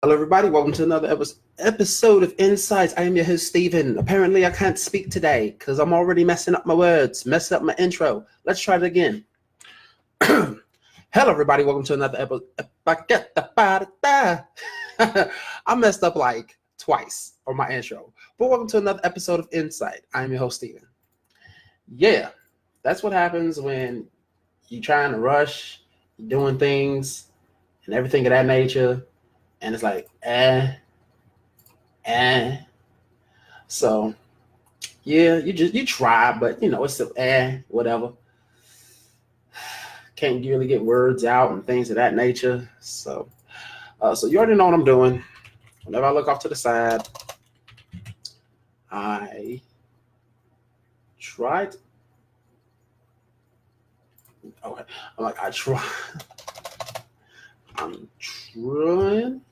Hello, everybody. Welcome to another episode of En-Syte. I am your host, Steven. Apparently, I can't speak today because I'm already messing up my words, messing up my intro. Let's try it again. Hello, everybody. Welcome to another episode. I messed up like twice on my intro. But welcome to another episode of En-Syte. I am your host, Steven. Yeah, that's what happens when you're trying to rush, you're doing things, and everything of that nature. And it's like, eh. So yeah, you try, but it's still whatever. Can't really get words out and things of that nature. So you already know what I'm doing. Whenever I look off to the side, I tried. Okay, I'm like I try. I'm trying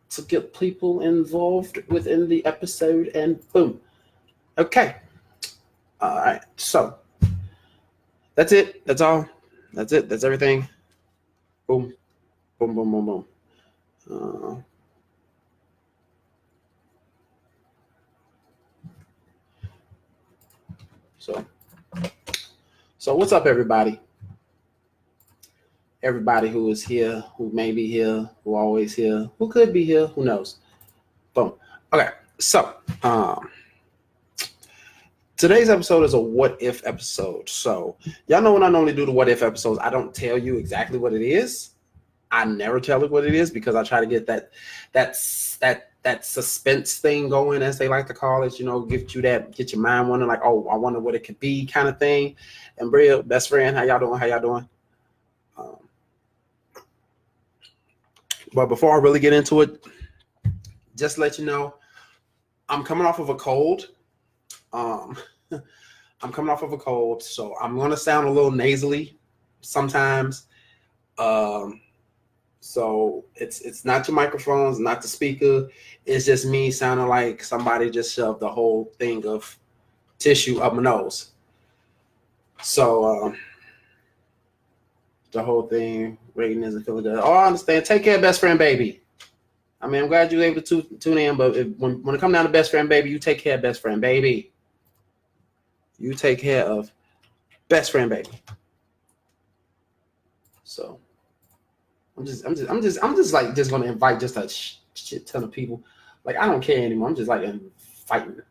to get people involved within the episode, and boom. Okay. All right. So that's it. That's all. That's it. That's everything. Boom. Boom, boom, boom, boom. So what's up, everybody? Everybody who is here, who may be here, who always here, who could be here, who knows? Boom. Okay. So today's episode is a what if episode. So y'all know when I normally do the what if episodes, I don't tell you exactly what it is. I never tell it what it is because I try to get that suspense thing going, as they like to call it. Get your mind wondering, like, oh, I wonder what it could be, kind of thing. And Bria, best friend, how y'all doing? How y'all doing? But before I really get into it, just to let you know, I'm coming off of a cold. I'm coming off of a cold, so I'm gonna sound a little nasally sometimes. So it's not your microphones, not the speaker. It's just me sounding like somebody just shoved the whole thing of tissue up my nose. So the whole thing, Reagan isn't feeling good. Oh, I understand. Take care, best friend, baby. I mean, I'm glad you were able to tune in, but when it comes down to best friend, baby, you take care of best friend, baby. You take care of best friend, baby. So I'm just gonna invite just a shit ton of people. Like, I don't care anymore. I'm just like inviting.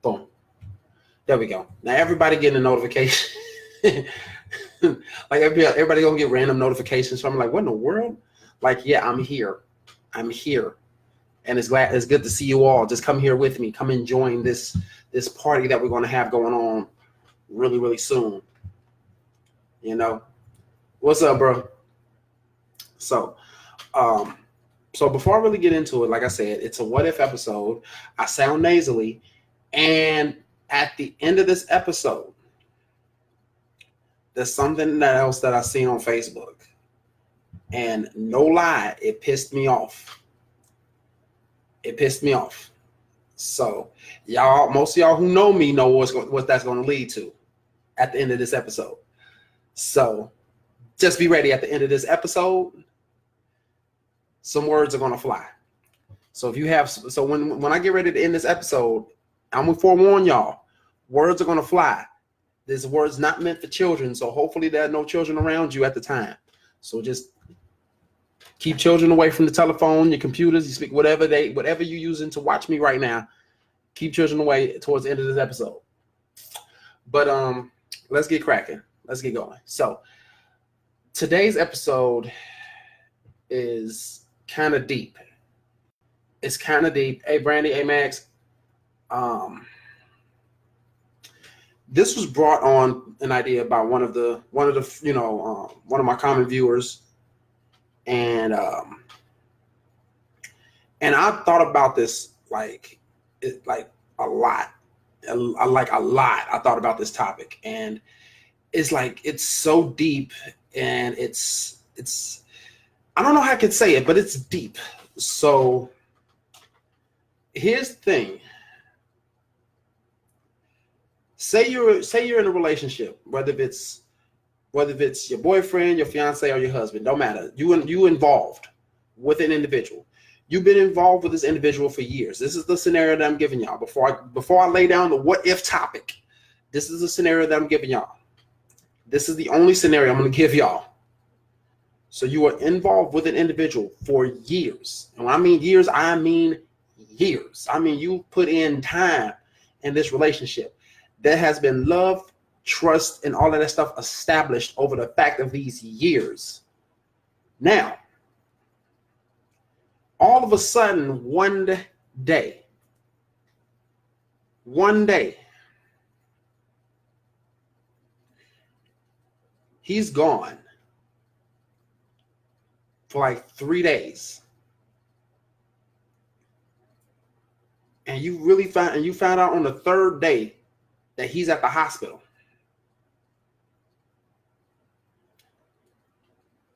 Boom. There we go. Now everybody getting a notification. Like everybody gonna get random notifications from me. Like, what in the world? Like, yeah, I'm here. I'm here. And it's good to see you all. Just come here with me. Come and join this party that we're gonna have going on really, really soon. What's up, bro? So before I really get into it, like I said, it's a what if episode. I sound nasally, and at the end of this episode, there's something else that I seen on Facebook, and no lie, it pissed me off. It pissed me off. So most of y'all who know me know what that's going to lead to at the end of this episode. So just be ready. At the end of this episode, some words are going to fly. So when I get ready to end this episode, I'm going to forewarn y'all, words are going to fly. This word's not meant for children, so hopefully there are no children around you at the time. So just keep children away from the telephone, your computers, you speak whatever you're using to watch me right now. Keep children away towards the end of this episode. But let's get cracking. Let's get going. So today's episode is kind of deep. It's kind of deep. Hey, Brandy. Hey, Max. This was brought on an idea by one of my common viewers, and I thought about this like a lot. I thought about this topic, and it's so deep, and it's I don't know how I could say it, but it's deep. So here's the thing. Say you're in a relationship, whether it's whether it's your boyfriend, your fiance, or your husband, don't matter. You involved with an individual. You've been involved with this individual for years. This is the scenario that I'm giving y'all. Before I lay down the what if topic, this is the scenario that I'm giving y'all. This is the only scenario I'm going to give y'all. So you are involved with an individual for years. And when I mean years, I mean years. I mean, you put in time in this relationship. There has been love, trust, and all of that stuff established over the fact of these years. Now, all of a sudden, one day, he's gone for like 3 days. And you found out on the third day that he's at the hospital.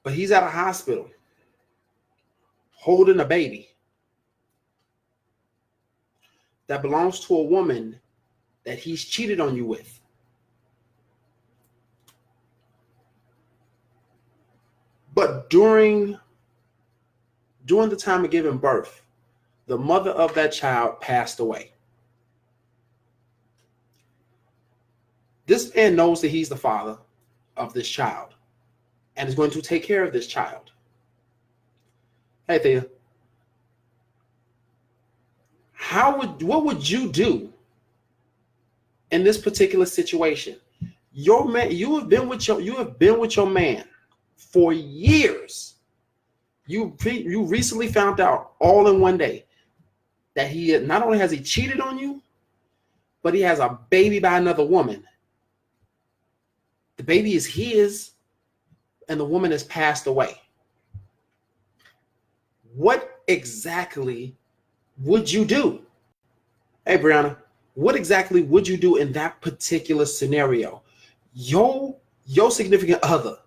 But he's at a hospital holding a baby that belongs to a woman that he's cheated on you with. But during the time of giving birth, the mother of that child passed away. This man knows that he's the father of this child and is going to take care of this child. Hey, Thea, what would you do in this particular situation? Your man, you have been with your man for years. You recently found out all in one day that he not only has he cheated on you, but he has a baby by another woman. The baby is his, and the woman has passed away. What exactly would you do? Hey, Brianna, what exactly would you do in that particular scenario? Your significant other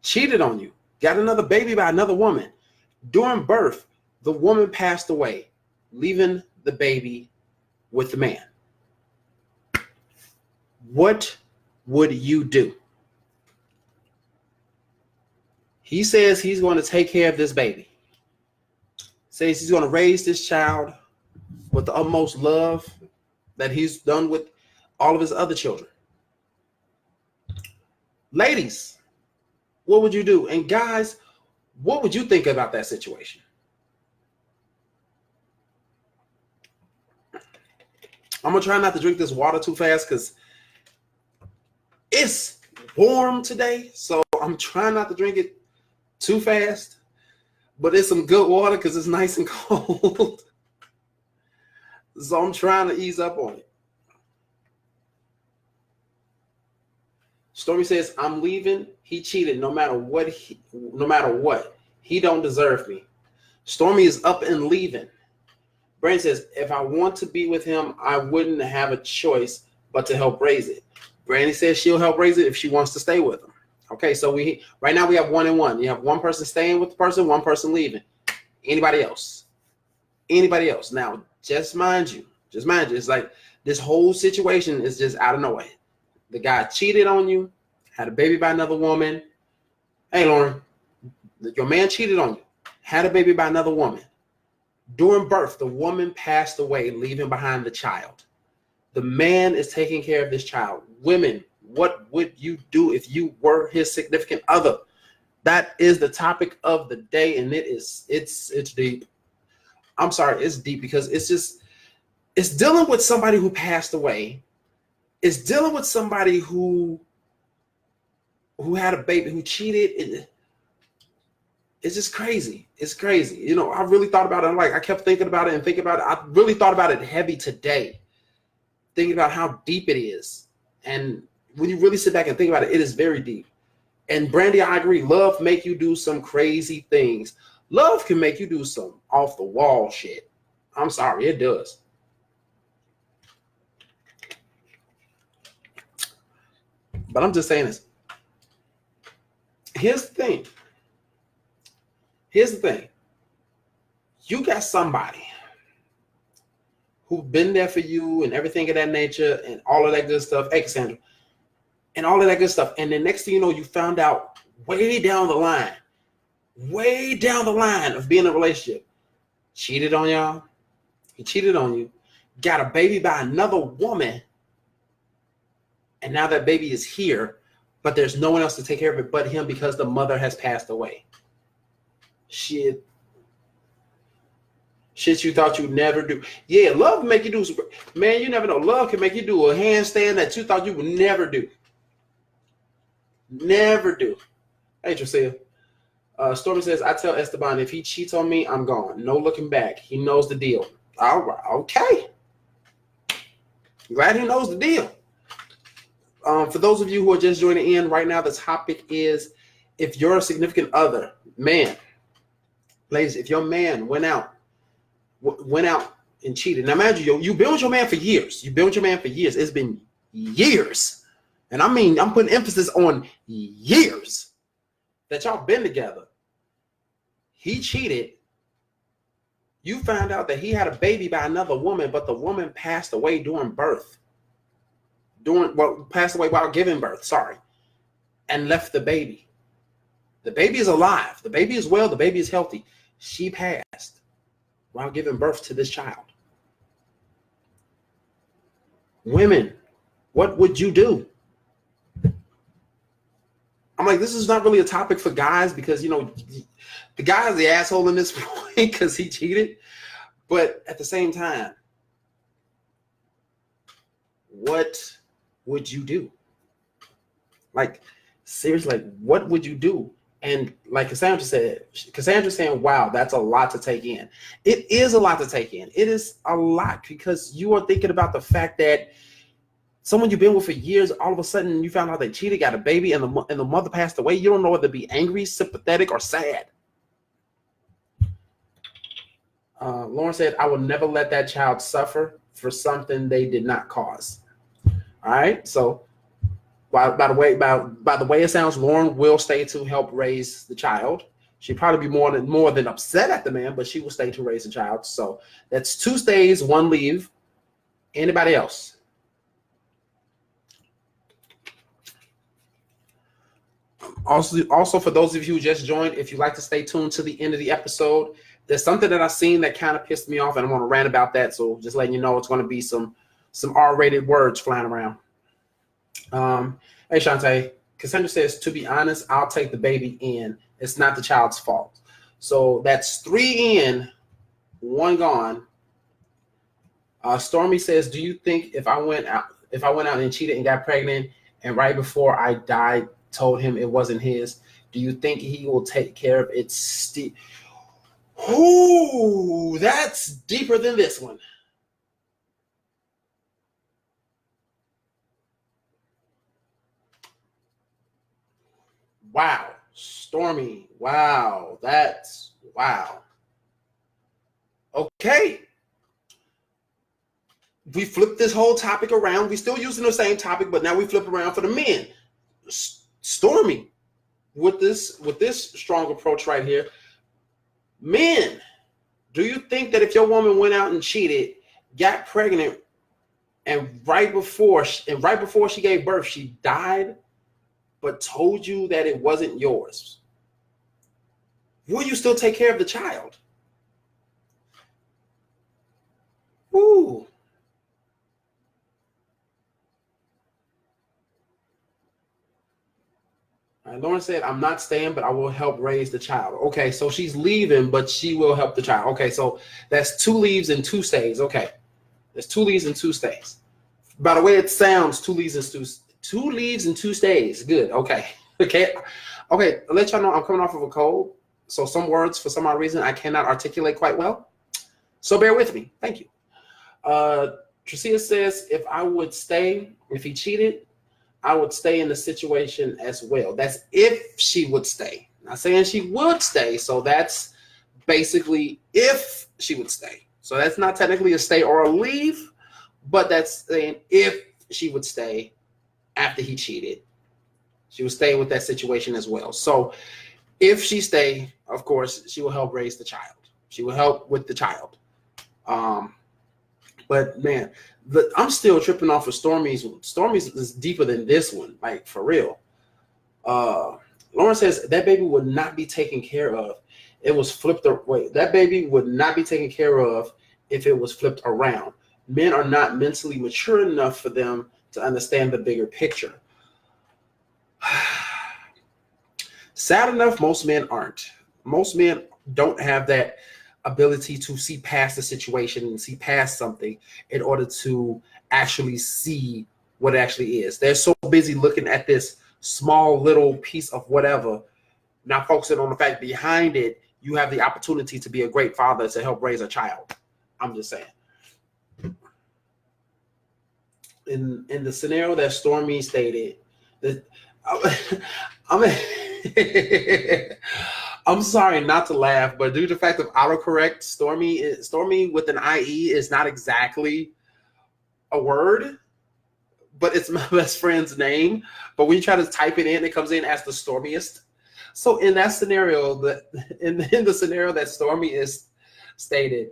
cheated on you, got another baby by another woman. During birth, the woman passed away, leaving the baby with the man. What would you do? He says he's going to take care of this baby. Says he's going to raise this child with the utmost love that he's done with all of his other children. Ladies, what would you do? And guys, what would you think about that situation? I'm going to try not to drink this water too fast because it's warm today. So I'm trying not to drink it too fast. But it's some good water because it's nice and cold. So I'm trying to ease up on it. Stormy says, I'm leaving. He cheated no matter what. He don't deserve me. Stormy is up and leaving. Brandon says, if I want to be with him, I wouldn't have a choice but to help raise it. Brandy says she'll help raise it if she wants to stay with him. Okay, so right now we have 1 and 1. You have one person staying with the person, one person leaving. Anybody else? Now, just mind you, it's like this whole situation is just out of nowhere. The guy cheated on you, had a baby by another woman. Hey, Lauren, your man cheated on you, had a baby by another woman. During birth, the woman passed away, leaving behind the child. The man is taking care of this child. Women, what would you do if you were his significant other? That is the topic of the day, and it's deep. I'm sorry, it's deep because it's dealing with somebody who passed away. It's dealing with somebody who had a baby, who cheated. It's just crazy. It's crazy. You know, I really thought about it. I kept thinking about it and thinking about it. I really thought about it heavy today, thinking about how deep it is. And when you really sit back and think about it, it is very deep. And Brandy, I agree. Love make you do some crazy things. Love can make you do some off the wall shit. I'm sorry, it does. But I'm just saying this. Here's the thing. You got somebody who's been there for you and everything of that nature and all of that good stuff. Hey, Cassandra, and all of that good stuff. And then next thing you know, you found out way down the line of being in a relationship, cheated on y'all. He cheated on you, got a baby by another woman, and now that baby is here, but there's no one else to take care of it but him because the mother has passed away. Shit you thought you'd never do. Yeah, love make you do. Man, you never know. Love can make you do a handstand that you thought you would never do. Never do. Hey, Trisea. Stormy says, I tell Esteban, if he cheats on me, I'm gone. No looking back. He knows the deal. All right. Okay. Glad he knows the deal. For those of you who are just joining in right now, the topic is if you're a significant other, man, ladies, if your man went out and cheated. Now, imagine you've been with your man for years. It's been years. And I mean, I'm putting emphasis on years that y'all been together. He cheated. You found out that he had a baby by another woman, but the woman passed away during birth. Passed away while giving birth, and left the baby. The baby is alive. The baby is well. The baby is healthy. She passed while giving birth to this child. Women, what would you do? I'm like, this is not really a topic for guys because, the guy is the asshole in this point because he cheated. But at the same time, what would you do? Like, seriously, what would you do? And like Cassandra's saying, wow, that's a lot to take in. It is a lot to take in. It is a lot because you are thinking about the fact that someone you've been with for years, all of a sudden you found out they cheated, got a baby, and the mother passed away. You don't know whether to be angry, sympathetic, or sad. Lauren said, I will never let that child suffer for something they did not cause. All right. So by the way it sounds, Lauren will stay to help raise the child. She'd probably be more than upset at the man, but she will stay to raise the child. So that's 2 stays, 1 leave. Anybody else? Also, for those of you who just joined, if you'd like to stay tuned to the end of the episode, there's something that I've seen that kind of pissed me off, and I want to rant about that. So just letting you know, it's going to be some R-rated words flying around. Hey, Shantae. Cassandra says, to be honest, I'll take the baby in. It's not the child's fault. So that's 3 in, 1 gone. Stormy says, do you think if I went out and cheated and got pregnant, and right before I died, told him it wasn't his, do you think he will take care of it? Ooh, that's deeper than this one. Wow, Stormy. Wow, wow. Okay. We flipped this whole topic around. We're still using the same topic, but now we flip around for the men. Stormy, with this strong approach right here. Men, do you think that if your woman went out and cheated, got pregnant, and right before she gave birth, she died, but told you that it wasn't yours, will you still take care of the child? Ooh. Lauren said, I'm not staying, but I will help raise the child. Okay, so she's leaving, but she will help the child. Okay, so that's 2 leaves and 2 stays. Okay, there's 2 leaves and 2 stays. By the way it sounds, 2 leaves and 2 stays. Good. Okay. I'll let y'all know I'm coming off of a cold, so some words, for some odd reason, I cannot articulate quite well. So bear with me. Thank you. Trisea says, if he cheated, I would stay in the situation as well. That's if she would stay. Not saying she would stay. So that's basically if she would stay. So that's not technically a stay or a leave, but that's saying if she would stay after he cheated, she would stay with that situation as well. So if she stay, of course, she will help raise the child. She will help with the child. But man, I'm still tripping off of Stormy's. Stormy's is deeper than this one, like for real. Lauren says that baby would not be taken care of. It was flipped. Wait, that baby would not be taken care of if it was flipped around. Men are not mentally mature enough for them to understand the bigger picture. Sad enough, most men aren't. Most men don't have that ability to see past the situation and see past something in order to actually see what it actually is. They're so busy looking at this small little piece of whatever, not focusing on the fact behind it, you have the opportunity to be a great father to help raise a child. I'm just saying. In the scenario that Stormy stated, that I'm sorry not to laugh, but due to the fact of autocorrect, Stormy with an IE is not exactly a word, but it's my best friend's name. But when you try to type it in, it comes in as the Stormiest. So in that scenario, in the scenario that Stormy is stated,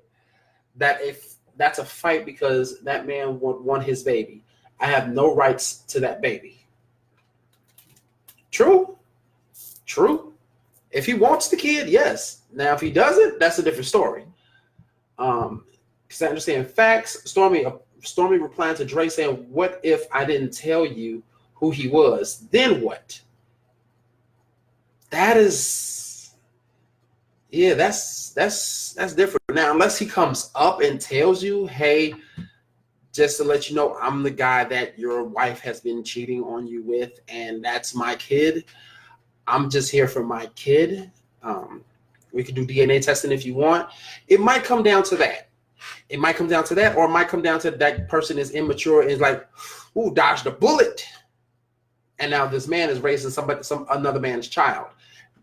that if that's a fight because that man won his baby, I have no rights to that baby. True. If he wants the kid, yes. Now, if he doesn't, that's a different story. Because I understand facts. Stormy replying to Dre saying, "What if I didn't tell you who he was? Then what?" That is, yeah, that's different. Now, unless he comes up and tells you, "Hey, just to let you know, I'm the guy that your wife has been cheating on you with, and that's my kid. I'm just here for my kid. We could do DNA testing if you want." It might come down to that. Or it might come down to that person is immature and is like, "Ooh, dodged a bullet." And now this man is raising another man's child.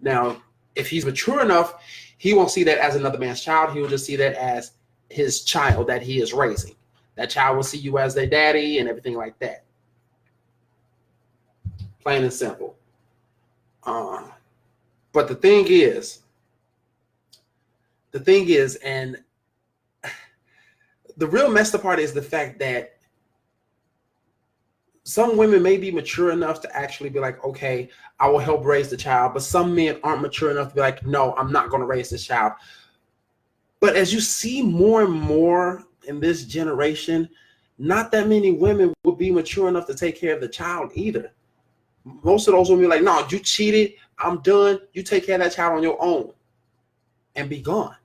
Now, if he's mature enough, he won't see that as another man's child. He will just see that as his child that he is raising. That child will see you as their daddy and everything like that. Plain and simple. But the thing is, and the real messed up part is the fact that some women may be mature enough to actually be like, "Okay, I will help raise the child," but some men aren't mature enough to be like, "No, I'm not going to raise this child." But as you see more and more in this generation, not that many women will be mature enough to take care of the child either. Most of those women be like, "No, you cheated. I'm done. You take care of that child on your own and be gone."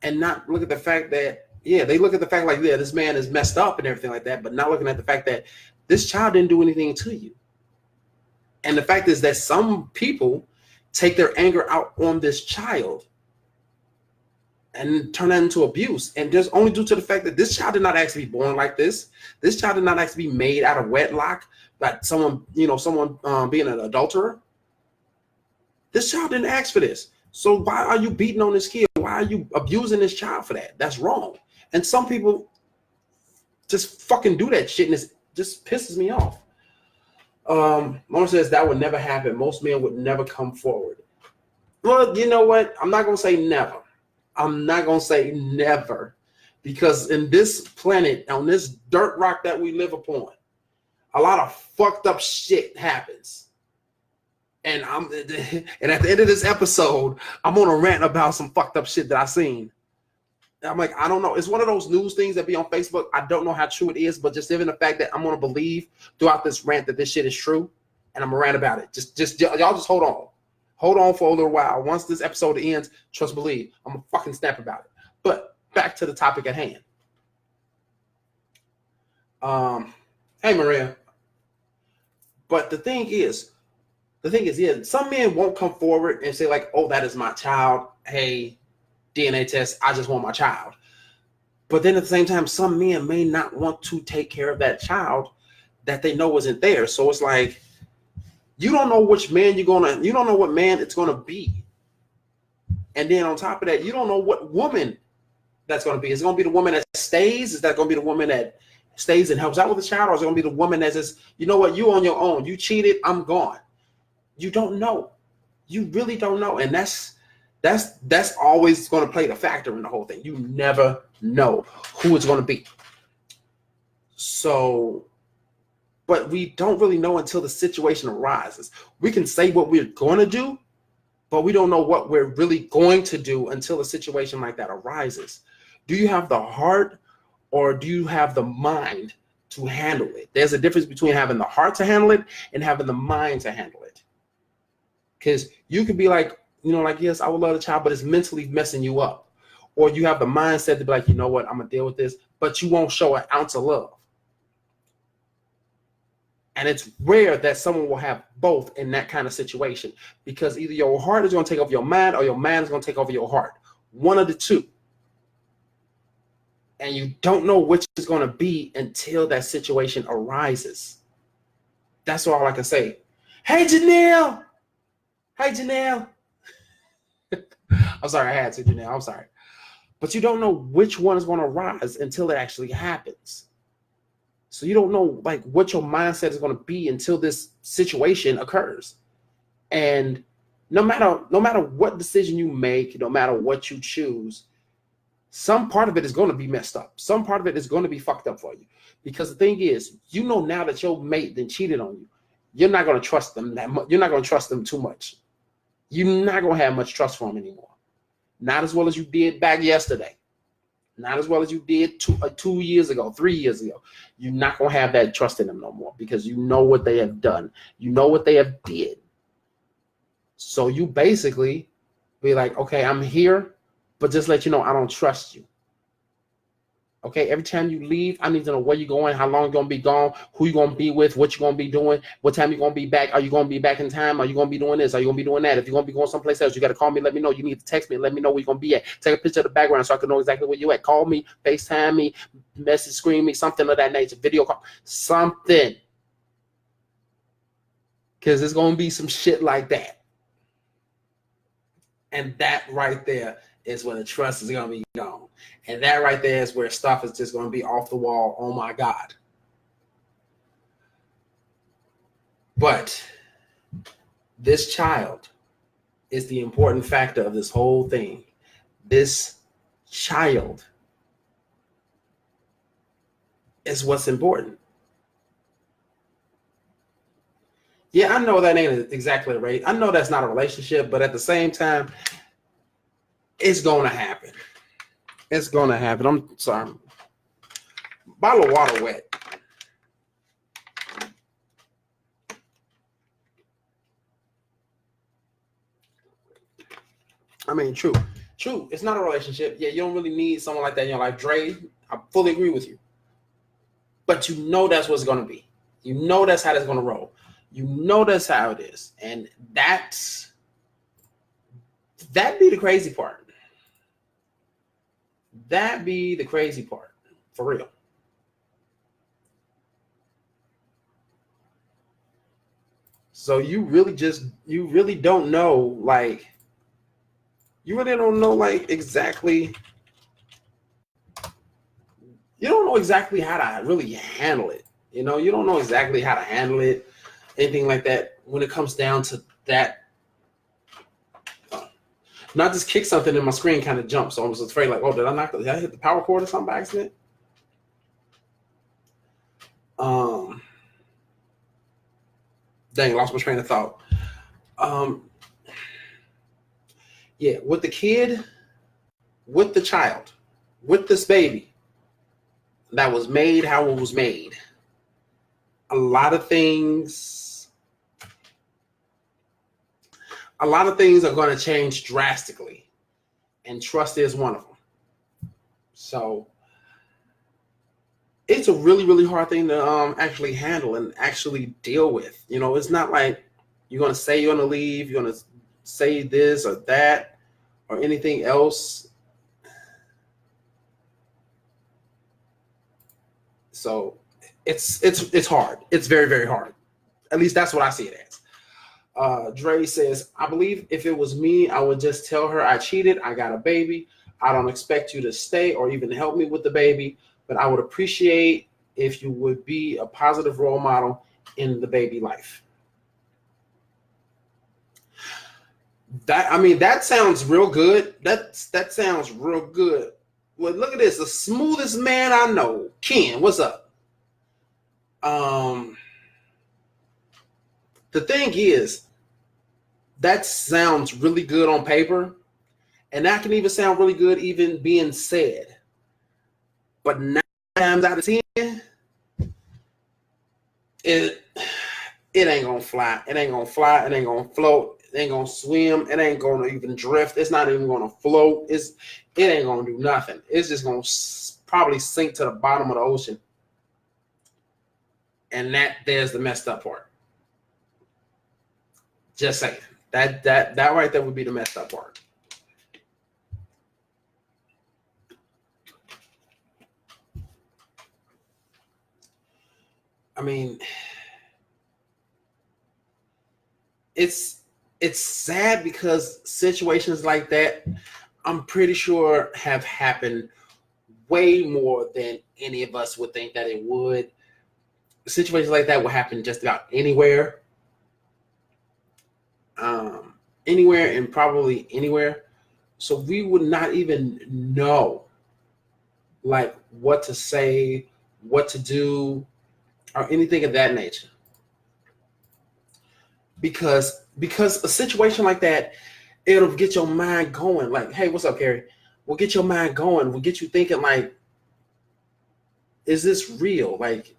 And not look at the fact that, yeah, they look at the fact like, yeah, this man is messed up and everything like that, but not looking at the fact that this child didn't do anything to you. And the fact is that some people take their anger out on this child and turn that into abuse. And just only due to the fact that this child did not actually be born like this. This child did not actually be made out of wedlock by someone being an adulterer. This child didn't ask for this. So why are you beating on this kid? Why are you abusing this child for that? That's wrong. And some people just fucking do that shit, and it just pisses me off. Mona says that would never happen. Most men would never come forward. Well, you know what? I'm not going to say never. I'm not going to say never, because in this planet, on this dirt rock that we live upon, a lot of fucked up shit happens. And at the end of this episode, I'm on a rant about some fucked up shit that I seen. I'm like, I don't know. It's one of those news things that be on Facebook. I don't know how true it is, but just given the fact that I'm going to believe throughout this rant that this shit is true, and I'm going to rant about it. Just y'all just hold on. Hold on for a little while. Once this episode ends, trust believe, I'm going to fucking snap about it. But back to the topic at hand. Hey, Maria. But the thing is, yeah, some men won't come forward and say like, "Oh, that is my child. Hey, DNA test. I just want my child." But then at the same time, some men may not want to take care of that child that they know isn't there. So it's like, you don't know which man you don't know what man it's gonna be. And then on top of that, you don't know what woman that's gonna be. Is it gonna be the woman that stays? Is that gonna be the woman that stays and helps out with the child? Or is it gonna be the woman that says, "You know what, you on your own. You cheated, I'm gone." You don't know. You really don't know. And that's That's always going to play the factor in the whole thing. You never know who it's going to be. So, but we don't really know until the situation arises. We can say what we're going to do, but we don't know what we're really going to do until a situation like that arises. Do you have the heart or do you have the mind to handle it? There's a difference between having the heart to handle it and having the mind to handle it. Because you could be like, like, yes, I would love a child, but it's mentally messing you up. Or you have the mindset to be like, you know what, I'm going to deal with this, but you won't show an ounce of love. And it's rare that someone will have both in that kind of situation, because either your heart is going to take over your mind or your mind is going to take over your heart. One of the two. And you don't know which is going to be until that situation arises. That's all I can say. Hey, Janelle. Hey, Janelle. I'm sorry, I had to, Janelle. I'm sorry. But you don't know which one is going to rise until it actually happens. So you don't know like what your mindset is going to be until this situation occurs. And no matter what decision you make, no matter what you choose, some part of it is going to be messed up. Some part of it is going to be fucked up for you. Because the thing is, now that your mate then cheated on you, you're not going to trust them that much. You're not going to trust them too much. You're not going to have much trust for them anymore. Not as well as you did back yesterday. Not as well as you did 2 years ago, 3 years ago. You're not going to have that trust in them no more because you know what they have done. You know what they have did. So you basically be like, okay, I'm here, but just let you know I don't trust you. Okay, every time you leave, I need to know where you're going, how long you're going to be gone, who you're going to be with, what you're going to be doing, what time you're going to be back. Are you going to be back in time? Are you going to be doing this? Are you going to be doing that? If you're going to be going someplace else, you got to call me, let me know. You need to text me and let me know where you're going to be at. Take a picture of the background so I can know exactly where you're at. Call me, FaceTime me, message, screen me, something of that nature, video call, something. Because there's going to be some shit like that. And that right there is when the trust is going to be gone. And that right there is where stuff is just going to be off the wall. Oh my God. But this child is the important factor of this whole thing. This child is what's important. Yeah, I know that ain't exactly right. I know that's not a relationship, but at the same time, it's going to happen. It's going to happen. I'm sorry. Bottle of water wet. I mean, true. It's not a relationship. Yeah, you don't really need someone like that in your life. Dre, I fully agree with you. But you know that's what's going to be. You know that's how it's going to roll. You know that's how it is. And that'd be the crazy part. That'd be the crazy part. For real. So you really don't know, like, exactly. You don't know exactly how to really handle it. You don't know exactly how to handle it, anything like that. When it comes down to that, not just kick something and my screen kind of jumped. So I was afraid, like, oh, did I hit the power cord or something by accident? Dang, lost my train of thought. Yeah, with the kid, with the child, with this baby that was made how it was made, a lot of things are going to change drastically, and trust is one of them. So it's a really, really hard thing to actually handle and actually deal with. It's not like you're going to say you're going to leave, you're going to say this or that or anything else. So it's hard. It's very, very hard. At least that's what I see it as. Dre says, I believe if it was me, I would just tell her I cheated. I got a baby. I don't expect you to stay or even help me with the baby, but I would appreciate if you would be a positive role model in the baby life. That sounds real good. That sounds real good. Well, look at this. The smoothest man I know. Ken, what's up? The thing is, that sounds really good on paper, and that can even sound really good even being said. But 9 times out of 10, it ain't gonna fly. It ain't gonna fly. It ain't gonna float. It ain't gonna swim. It ain't gonna even drift. It's not even gonna float. It ain't gonna do nothing. It's just gonna probably sink to the bottom of the ocean. And there's the messed up part. Just saying. That right there would be the messed up part. I mean, it's sad because situations like that, I'm pretty sure, have happened way more than any of us would think that it would. Situations like that will happen just about anywhere. Anywhere and probably anywhere. So we would not even know like what to say, what to do, or anything of that nature. Because a situation like that, it'll get your mind going. Like, hey, what's up, Carrie? We'll get your mind going. We'll get you thinking like, is this real? Like,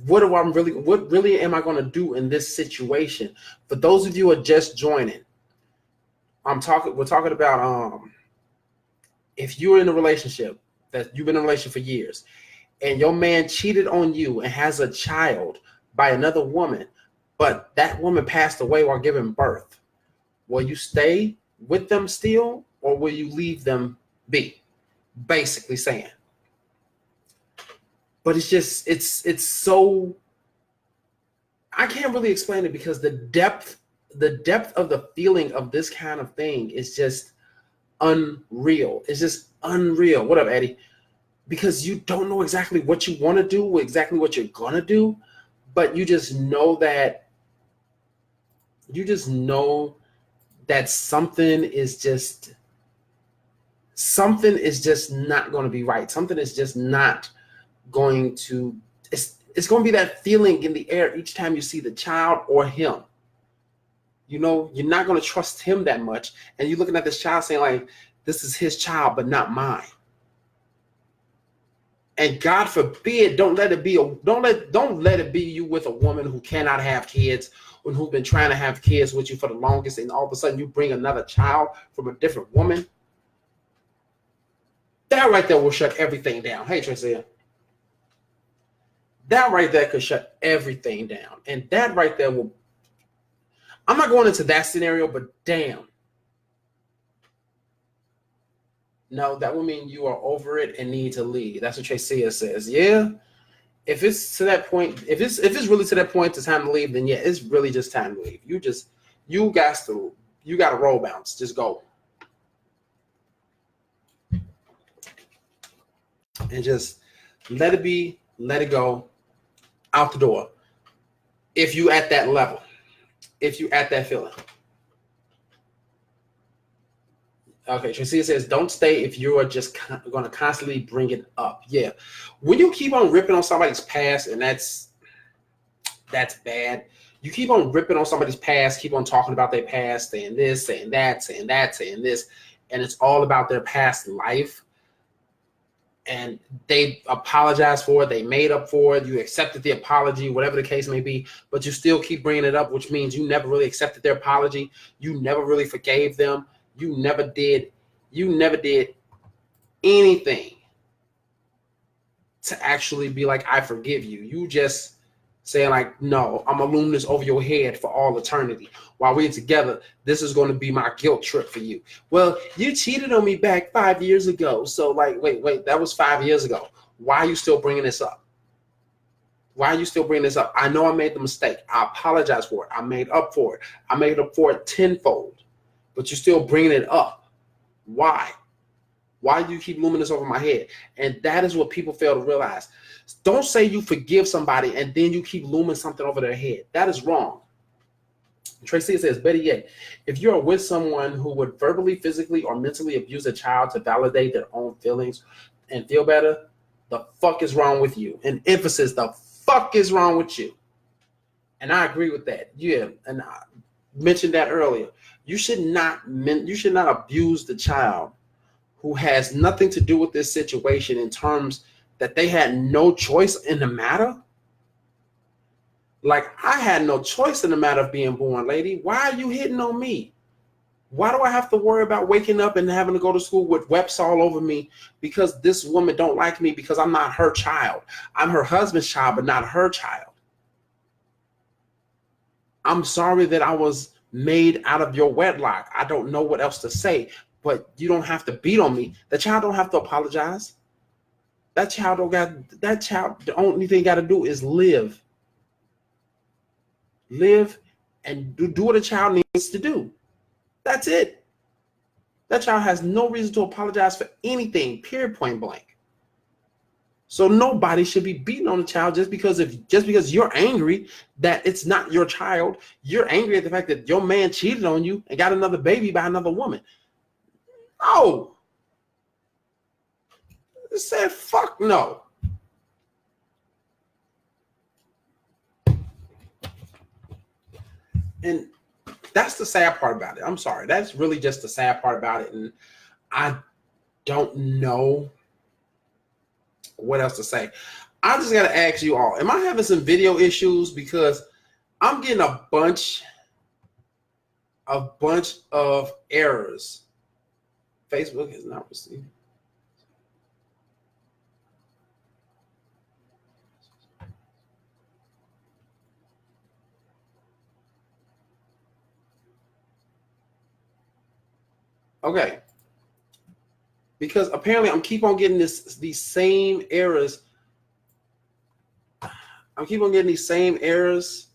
what really am I going to do in this situation? For those of you who are just joining, we're talking about if you're in a relationship that you've been in a relationship for years and your man cheated on you and has a child by another woman, but that woman passed away while giving birth, will you stay with them still or will you leave them be? Basically saying. But it's so, I can't really explain it because the depth of the feeling of this kind of thing is just unreal. It's just unreal. What up, Eddie? Because you don't know exactly what you want to do, exactly what you're gonna do, but you just know that something is just not going to be right. Something is just not going to. It's going to be that feeling in the air each time you see the child or him. You know, you're not going to trust him that much, and you're looking at this child saying like, "This is his child, but not mine." And God forbid, don't let it be you with a woman who cannot have kids, or who's been trying to have kids with you for the longest, and all of a sudden you bring another child from a different woman. That right there will shut everything down. Hey, Tracy. That right there could shut everything down. And that right there will, I'm not going into that scenario, but damn. No, that would mean you are over it and need to leave. That's what Tracy says. Yeah. If it's to that point, if it's really to that point, it's time to leave, then yeah, it's really just time to leave. You got to roll bounce. Just go. And just let it be, let it go, out the door. If you at that level, if you at that feeling. Okay, Tracy says, don't stay if you are just going to constantly bring it up. Yeah. When you keep on ripping on somebody's past, and that's bad. You keep on ripping on somebody's past, keep on talking about their past, saying this, saying that, saying that, saying this, and it's all about their past life. And they apologize for it. They made up for it. You accepted the apology, whatever the case may be, but you still keep bringing it up, which means you never really accepted their apology. You never really forgave them. You never did anything to actually be like, I forgive you. You just saying like, no, I'm gonna loom this over your head for all eternity. While we're together, this is going to be my guilt trip for you. Well, you cheated on me back 5 years ago. So like, wait, that was 5 years ago. Why are you still bringing this up? Why are you still bringing this up? I know I made the mistake. I apologize for it. I made up for it. I made up for it tenfold. But you're still bringing it up. Why? Why do you keep looming this over my head? And that is what people fail to realize. Don't say you forgive somebody and then you keep looming something over their head. That is wrong. Tracy says, better yet, if you're with someone who would verbally, physically, or mentally abuse a child to validate their own feelings and feel better, the fuck is wrong with you? And emphasis, the fuck is wrong with you? And I agree with that. Yeah, and I mentioned that earlier. You should not abuse the child who has nothing to do with this situation in terms that they had no choice in the matter. Like, I had no choice in the matter of being born, lady. Why are you hitting on me? Why do I have to worry about waking up and having to go to school with webs all over me because this woman don't like me because I'm not her child? I'm her husband's child, but not her child. I'm sorry that I was made out of your wedlock. I don't know what else to say, but you don't have to beat on me. The child don't have to apologize. That child, the only thing got to do is live. Live and do what a child needs to do. That's it. That child has no reason to apologize for anything, period, point blank. So nobody should be beating on a child just because you're angry that it's not your child. You're angry at the fact that your man cheated on you and got another baby by another woman. No. I said fuck no. And that's the sad part about it. I'm sorry. That's really just the sad part about it. And I don't know what else to say. I just got to ask you all, am I having some video issues? Because I'm getting a bunch of errors. Facebook is not receiving. Okay. Because apparently I'm keep on getting these same errors. I keep on getting these same errors.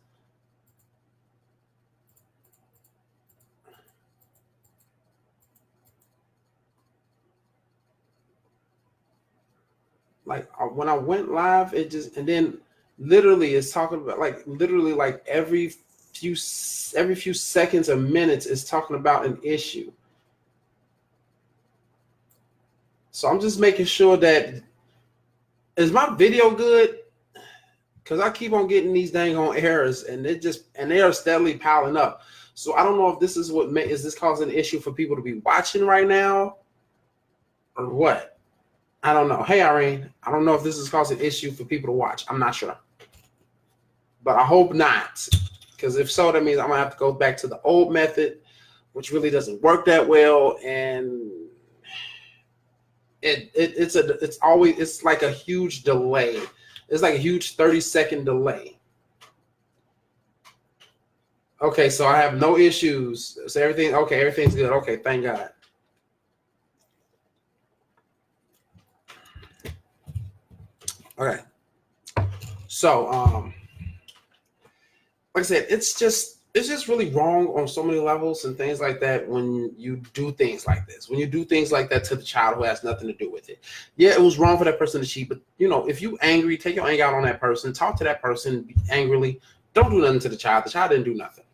Like when I went live, it just, and then literally it's talking about like every few seconds or minutes is talking about an issue. So I'm just making sure that, is my video good? Because I keep on getting these dang on errors, and they are steadily piling up. So I don't know if this is is this causing an issue for people to be watching right now, or what? I don't know. Hey Irene, I don't know if this is causing an issue for people to watch. I'm not sure, but I hope not. Because if so, that means I'm gonna have to go back to the old method, which really doesn't work that well, and it's like a huge delay. It's like a huge 30-second delay. Okay, so I have no issues. So everything's good. Okay, thank God. Okay. So like I said, it's just really wrong on so many levels and things like that when you do things like this. When you do things like that to the child who has nothing to do with it. Yeah, it was wrong for that person to cheat, but if you angry, take your anger out on that person, talk to that person angrily. Don't do nothing to the child. The child didn't do nothing.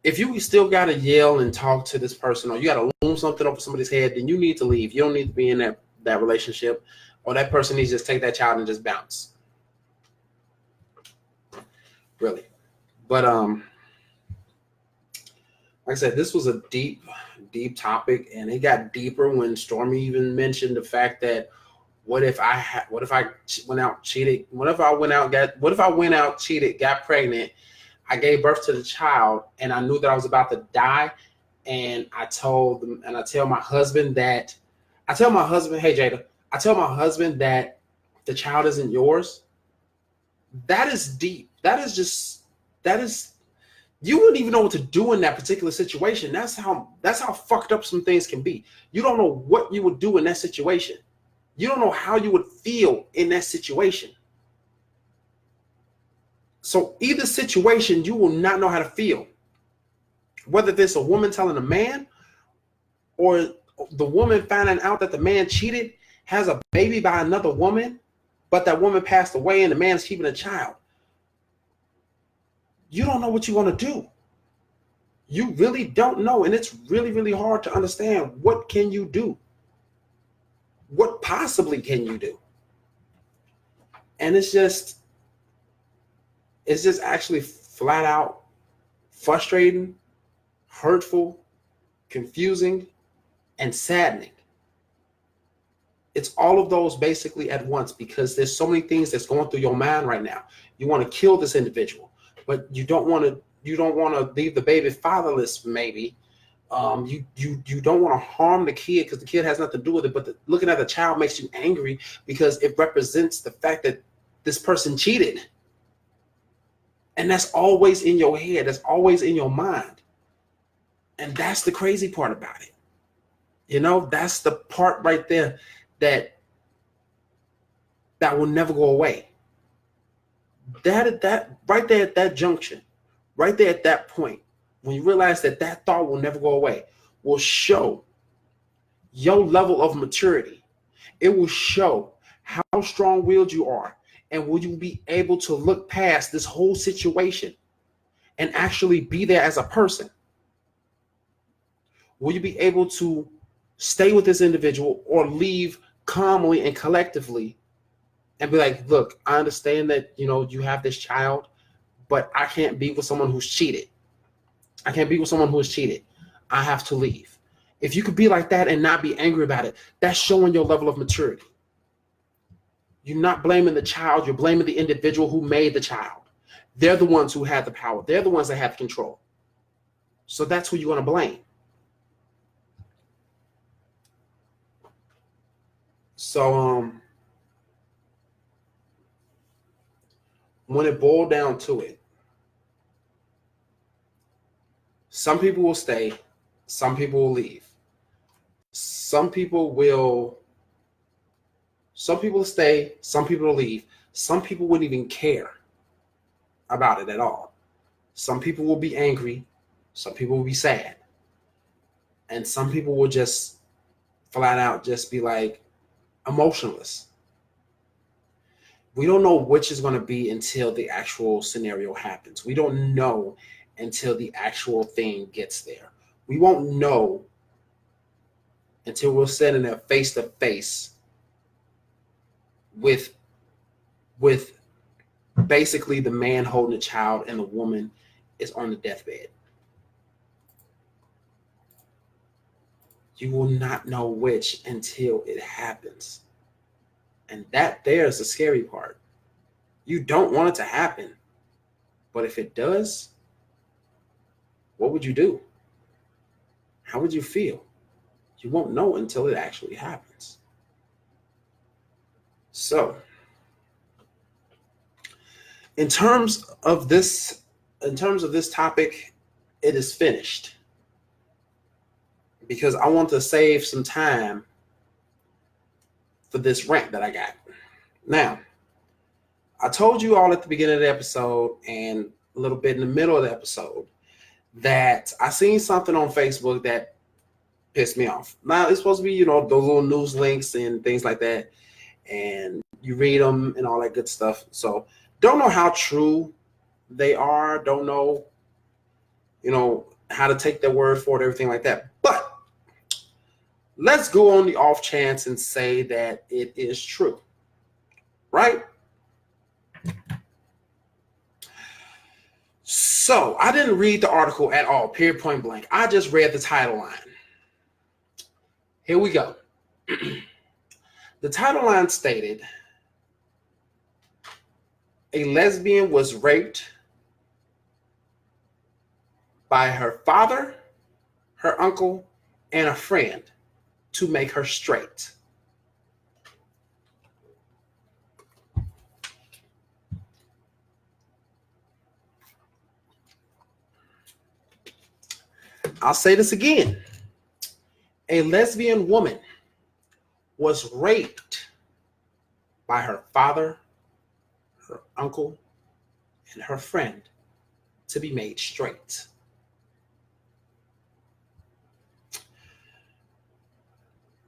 If you still got to yell and talk to this person, or you got to loom something over somebody's head, then you need to leave. You don't need to be in that relationship, or that person needs to just take that child and just bounce. Really. But like I said, this was a deep topic, and it got deeper when Stormy even mentioned the fact that what if I went out, cheated, got pregnant, I gave birth to the child, and I knew that I was about to die, and I tell my husband, hey Jada, I tell my husband that the child isn't yours. That is deep. That is you wouldn't even know what to do in that particular situation. That's how fucked up some things can be. You don't know what you would do in that situation. You don't know how you would feel in that situation. So either situation, you will not know how to feel. Whether there's a woman telling a man, or the woman finding out that the man cheated, has a baby by another woman, but that woman passed away and the man's keeping a child. you don't know what you're going to do. You really don't know. And it's really, really hard to understand what can you do? What possibly can you do? And it's just actually flat out frustrating, hurtful, confusing, and saddening. It's all of those basically at once, because there's so many things that's going through your mind right now. You want to kill this individual, but you don't want to leave the baby fatherless, maybe. You don't want to harm the kid because the kid has nothing to do with it, but looking at the child makes you angry because it represents the fact that this person cheated. And that's always in your head. That's always in your mind. And that's the crazy part about it. You know, that's the part right there that will never go away. That right there at that junction, right there at that point, when you realize that thought will never go away, will show your level of maturity. It will show how strong-willed you are. And will you be able to look past this whole situation and actually be there as a person? Will you be able to stay with this individual or leave calmly and collectively and be like, look, I understand that, you know, you have this child, but I can't be with someone who's cheated. I can't be with someone who has cheated. I have to leave. If you could be like that and not be angry about it, that's showing your level of maturity. You're not blaming the child. You're blaming the individual who made the child. They're the ones who had the power. They're the ones that have control. So that's who you want to blame. So when it boiled down to it, some people will stay, some people will leave. Some people stay, some people will leave. Some people wouldn't even care about it at all. Some people will be angry, some people will be sad. And some people will just flat out just be like emotionless. We don't know which is going to be until the actual scenario happens. We don't know until the actual thing gets there. We won't know until we're sitting there face to face with basically the man holding the child and the woman is on the deathbed. You will not know which until it happens. And that there's the scary part. You don't want it to happen. But if it does, what would you do? How would you feel? You won't know until it actually happens. So, in terms of this topic, it is finished. Because I want to save some time for this rant that I got. Now, I told you all at the beginning of the episode and a little bit in the middle of the episode that I seen something on Facebook that pissed me off. Now, it's supposed to be, you know, those little news links and things like that, and you read them and all that good stuff. So, don't know how true they are. Don't know, you know, how to take their word for it, everything like that. But let's go on the off chance and say that it is true, right? So I didn't read the article at all, period, point blank. I just read the title line. Here we go. The title line stated, a lesbian was raped by her father, her uncle, and a friend to make her straight. I'll say this again. A lesbian woman was raped by her father, her uncle, and her friend to be made straight.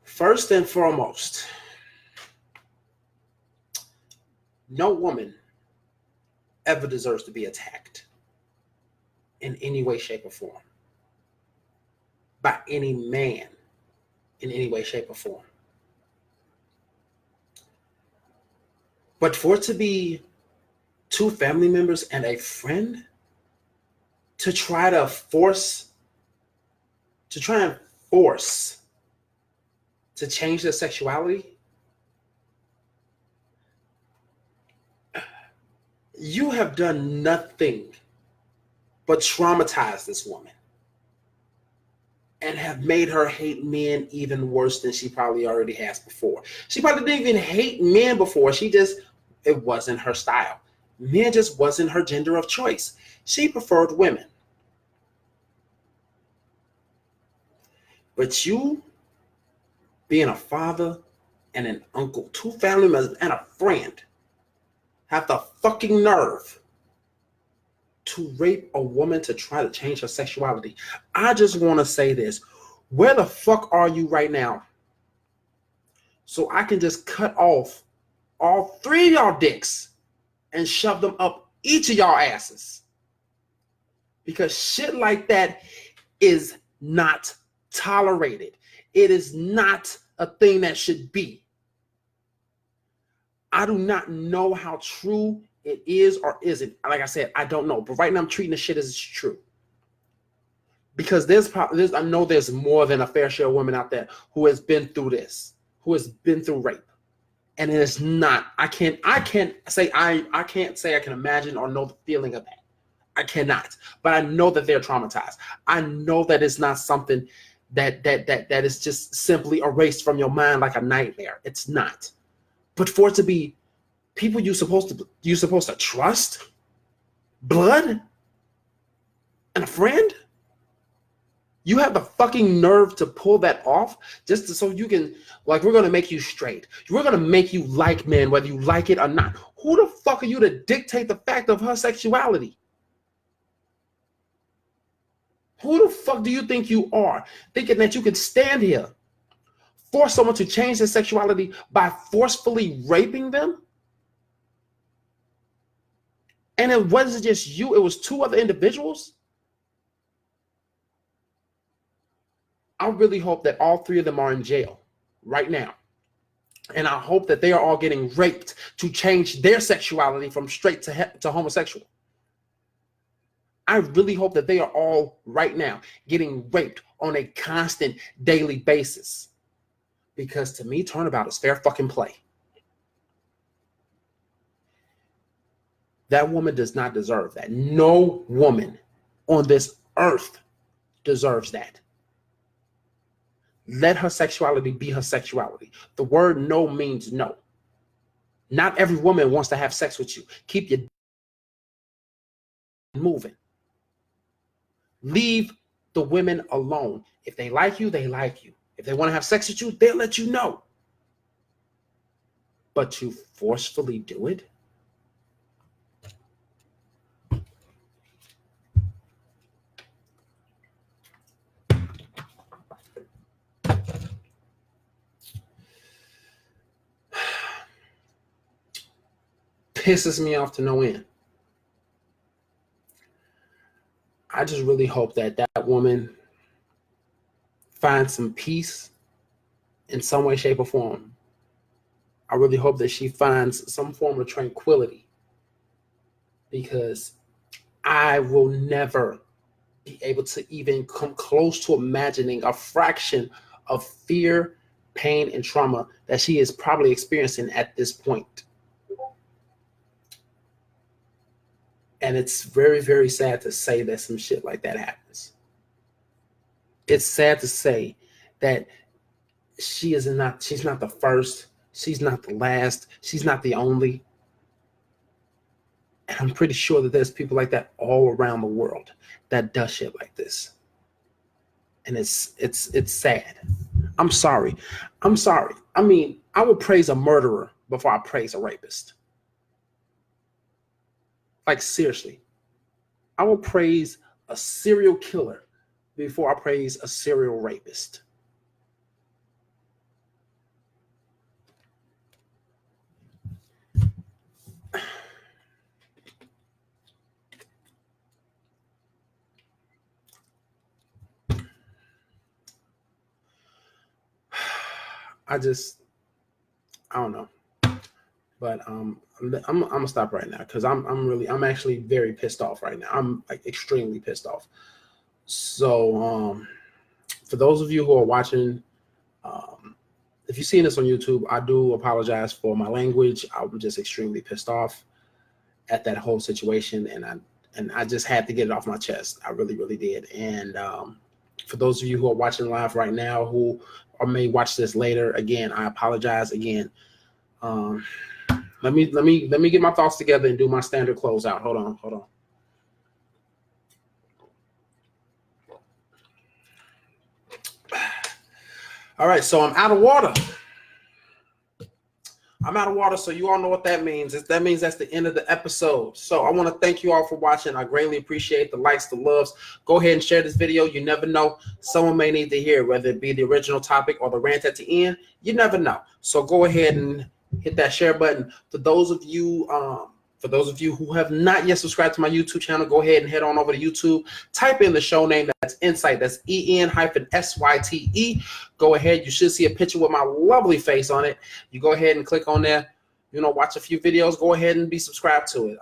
First and foremost, no woman ever deserves to be attacked. in any way, shape, or form by any man in any way, shape, or form. But for it to be two family members and a friend to try and force to change their sexuality, you have done nothing but traumatize this woman and have made her hate men even worse than she probably already has before. She probably didn't even hate men before. It wasn't her style. Men just wasn't her gender of choice. She preferred women. But you, being a father and an uncle, two family members and a friend, have the fucking nerve to rape a woman to try to change her sexuality. I just want to say this. Where the fuck are you right now? So I can just cut off all three of y'all dicks and shove them up each of y'all asses. Because shit like that is not tolerated. It is not a thing that should be. I do not know how true it is or isn't. Like I said, I don't know. But right now I'm treating the shit as it's true. Because I know there's more than a fair share of women out there who has been through this, who has been through rape. And it is not, I can't say I can imagine or know the feeling of that. I cannot. But I know that they're traumatized. I know that it's not something that is just simply erased from your mind like a nightmare. It's not. But for it to be people you're supposed to trust, blood, and a friend, you have the fucking nerve to pull that off so you can, like, we're going to make you straight. We're going to make you like men, whether you like it or not. Who the fuck are you to dictate the fact of her sexuality? Who the fuck do you think you are, thinking that you can stand here, force someone to change their sexuality by forcefully raping them? And it wasn't just you, it was two other individuals? I really hope that all three of them are in jail right now. And I hope that they are all getting raped to change their sexuality from straight to homosexual. I really hope that they are all right now getting raped on a constant daily basis. Because to me, turnabout is fair fucking play. That woman does not deserve that. No woman on this earth deserves that. Let her sexuality be her sexuality. The word no means no. Not every woman wants to have sex with you. Keep your moving. Leave the women alone. If they like you, they like you. If they want to have sex with you, they'll let you know. But to forcefully do it? Pisses me off to no end. I just really hope that woman finds some peace in some way, shape, or form. I really hope that she finds some form of tranquility, because I will never be able to even come close to imagining a fraction of fear, pain, and trauma that she is probably experiencing at this point. And it's very, very sad to say that some shit like that happens. It's sad to say that she's not the first, she's not the last, she's not the only. And I'm pretty sure that there's people like that all around the world that does shit like this. And it's sad. I'm sorry. I mean, I would praise a murderer before I praise a rapist. Like, seriously. I will praise a serial killer before I praise a serial rapist. I don't know. But I'm gonna stop right now because I'm actually very pissed off right now. I'm like extremely pissed off. So for those of you who are watching, if you've seen this on YouTube, I do apologize for my language. I'm just extremely pissed off at that whole situation, and I just had to get it off my chest. I really, really did. And for those of you who are watching live right now, who or may watch this later, again, I apologize again. Let me get my thoughts together and do my standard closeout. Hold on. All right, so I'm out of water. So you all know what that means. That means that's the end of the episode. So I want to thank you all for watching. I greatly appreciate the likes, the loves. Go ahead and share this video. You never know. Someone may need to hear, whether it be the original topic or the rant at the end. You never know. So go ahead and hit that share button. For those of you who have not yet subscribed to my YouTube channel, go ahead and head on over to YouTube. Type in the show name. That's En-Syte. That's EN-SYTE. Go ahead. You should see a picture with my lovely face on it. You go ahead and click on there. Watch a few videos. Go ahead and be subscribed to it.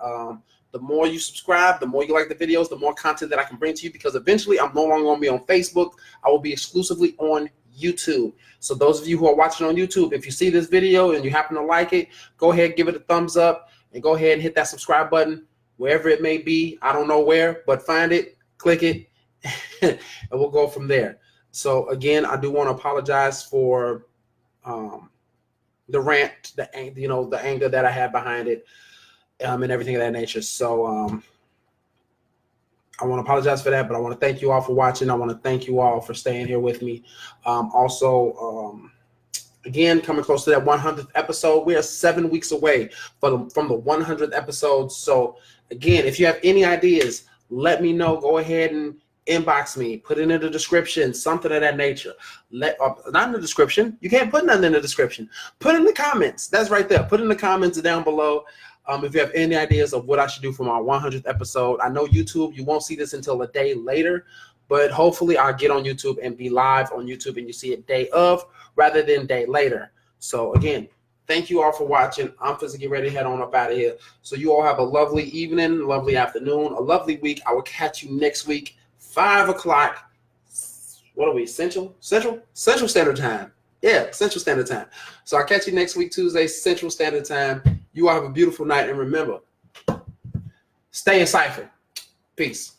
The more you subscribe, the more you like the videos, the more content that I can bring to you, because eventually I'm no longer going to be on Facebook. I will be exclusively on YouTube. So those of you who are watching on YouTube, if you see this video and you happen to like it, go ahead, give it a thumbs up, and go ahead and hit that subscribe button wherever it may be. I don't know where, but find it, click it, and we'll go from there. So again, I do want to apologize for the rant, the anger that I had behind it, and everything of that nature. So I want to apologize for that, but I want to thank you all for watching. I want to thank you all for staying here with me. Again, coming close to that 100th episode. We are 7 weeks away from the 100th episode. So again, if you have any ideas, let me know. Go ahead and inbox me. Put it in the description, something of that nature. Not in the description. You can't put nothing in the description. Put in the comments. That's right there. Put in the comments down below. If you have any ideas of what I should do for my 100th episode. I know YouTube, you won't see this until a day later, but hopefully I'll get on YouTube and be live on YouTube and you see it day of rather than day later. So again, thank you all for watching. I'm physically ready to head on up out of here. So you all have a lovely evening, lovely afternoon, a lovely week. I will catch you next week, 5 o'clock. What are we, Central Standard Time. Yeah, Central Standard Time. So I'll catch you next week, Tuesday, Central Standard Time. You all have a beautiful night. And remember, stay in cipher. Peace.